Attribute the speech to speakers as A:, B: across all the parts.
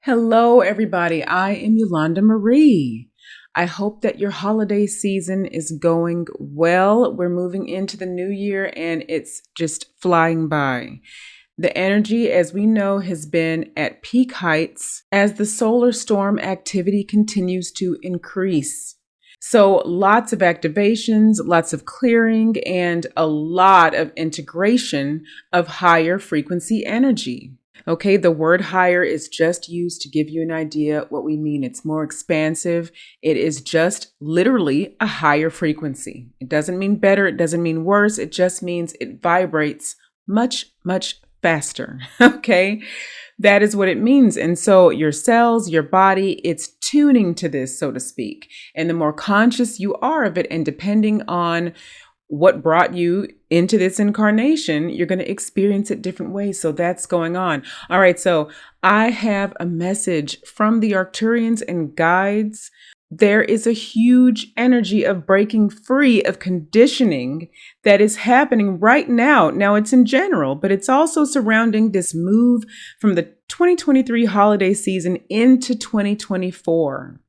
A: Hello, everybody. I am Yolanda Marie. I hope that your holiday season is going well. We're moving into the new year and it's just flying by. The energy, as we know, has been at peak heights as the solar storm activity continues to increase. So lots of activations, lots of clearing, and a lot of integration of higher frequency energy. Okay, the word higher is just used to give you an idea what we mean. It's more expansive. It is just literally a higher frequency. It doesn't mean better. It doesn't mean worse. It just means it vibrates much, much faster. Okay, that is what it means. And so your cells, your body, it's tuning to this, so to speak. And the more conscious you are of it, and depending on what brought you into this incarnation, you're going to experience it different ways. So that's going on. All right. So I have a message from the Arcturians and Guides. There is a huge energy of breaking free of conditioning that is happening right now. Now it's in general, but it's also surrounding this move from the 2023 holiday season into 2024.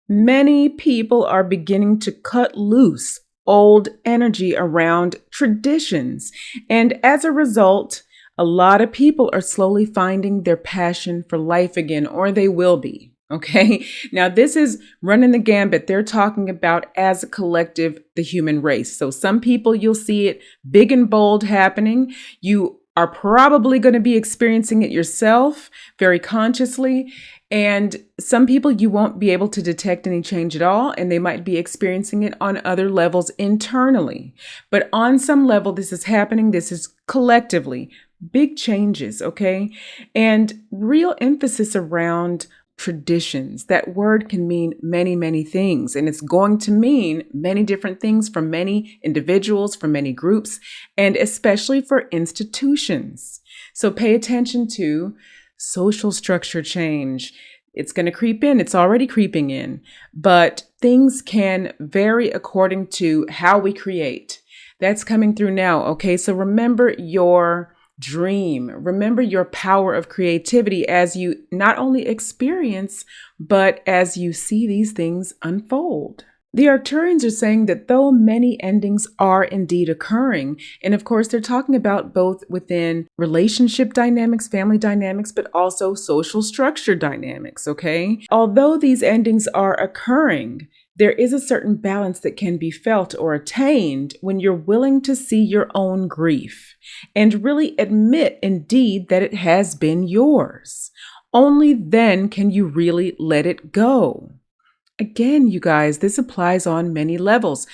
A: Many people are beginning to cut loose old energy around traditions. And as a result, a lot of people are slowly finding their passion for life again, or they will be. Okay. Now, this is running the gambit. They're talking about as a collective, the human race. So some people, you'll see it big and bold happening. You are probably going to be experiencing it yourself very consciously. And some people, you won't be able to detect any change at all, and they might be experiencing it on other levels internally. But on some level, this is happening. This is collectively big changes, okay? And real emphasis around traditions. That word can mean many, many things, and it's going to mean many different things for many individuals, for many groups, and especially for institutions. So pay attention to social structure change. It's going to creep in. It's already creeping in, but things can vary according to how we create. That's coming through now. Okay. So remember your dream. Remember your power of creativity as you not only experience, but as you see these things unfold. The Arcturians are saying that though many endings are indeed occurring, and of course they're talking about both within relationship dynamics, family dynamics, but also social structure dynamics, okay? Although these endings are occurring, there is a certain balance that can be felt or attained when you're willing to see your own grief and really admit indeed that it has been yours. Only then can you really let it go. Again, you guys, this applies on many levels.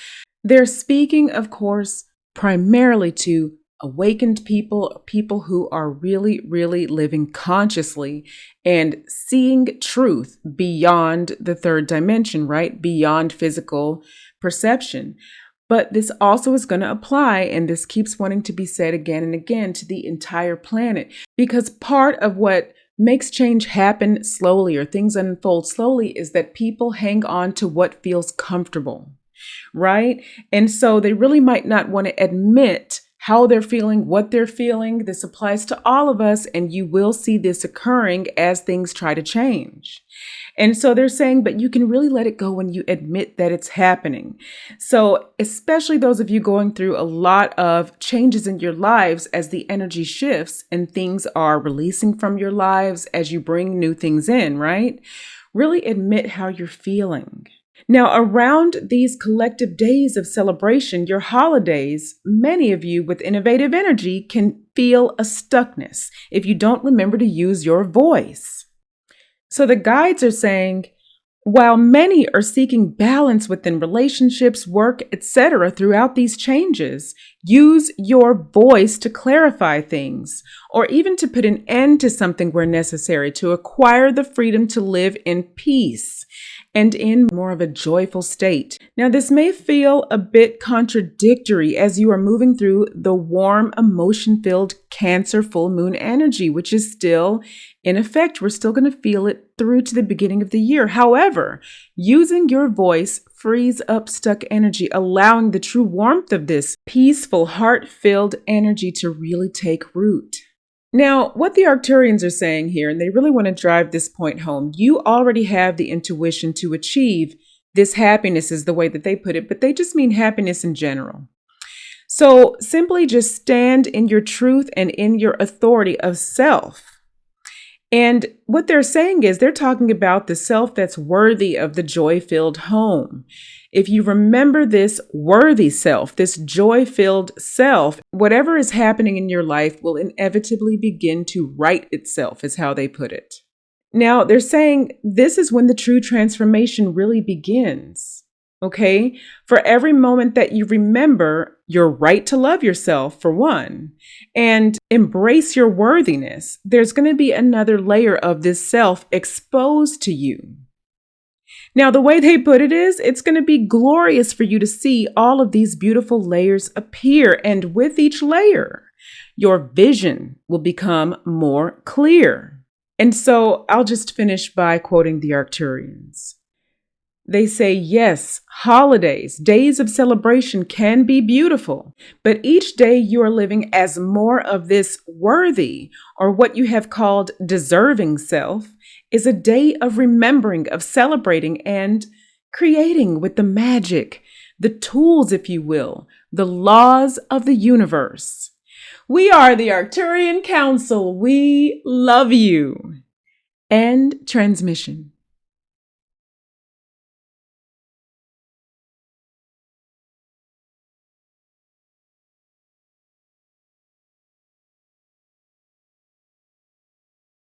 A: They're speaking, of course, primarily to awakened people, people who are really, really living consciously and seeing truth beyond the third dimension, right? Beyond physical perception. But this also is going to apply, and this keeps wanting to be said again and again, to the entire planet, because part of what makes change happen slowly or things unfold slowly is that people hang on to what feels comfortable, right? And so they really might not want to admit how they're feeling, what they're feeling. This applies to all of us, and you will see this occurring as things try to change. And so they're saying, but you can really let it go when you admit that it's happening. So especially those of you going through a lot of changes in your lives as the energy shifts and things are releasing from your lives as you bring new things in, right? Really admit how you're feeling. Now, around these collective days of celebration, your holidays, many of you with innovative energy can feel a stuckness if you don't remember to use your voice. So the guides are saying, while many are seeking balance within relationships, work, etc. throughout these changes, use your voice to clarify things, or even to put an end to something where necessary, to acquire the freedom to live in peace and in more of a joyful state. Now, this may feel a bit contradictory as you are moving through the warm, emotion-filled Cancer full moon energy, which is still in effect. We're still going to feel it through to the beginning of the year. However, using your voice frees up stuck energy, allowing the true warmth of this peaceful, heart-filled energy to really take root. Now, what the Arcturians are saying here, and they really want to drive this point home, you already have the intuition to achieve this happiness, is the way that they put it, but they just mean happiness in general. So simply just stand in your truth and in your authority of self. And what they're saying is they're talking about the self that's worthy of the joy-filled home. If you remember this worthy self, this joy-filled self, whatever is happening in your life will inevitably begin to right itself, is how they put it. Now, they're saying this is when the true transformation really begins. Okay? For every moment that you remember your right to love yourself, for one, and embrace your worthiness, there's going to be another layer of this self exposed to you. Now, the way they put it is, it's going to be glorious for you to see all of these beautiful layers appear. And with each layer, your vision will become more clear. And so I'll just finish by quoting the Arcturians. They say, yes, holidays, days of celebration can be beautiful, but each day you are living as more of this worthy, or what you have called deserving self, is a day of remembering, of celebrating, and creating with the magic, the tools, if you will, the laws of the universe. We are the Arcturian Council. We love you. End transmission.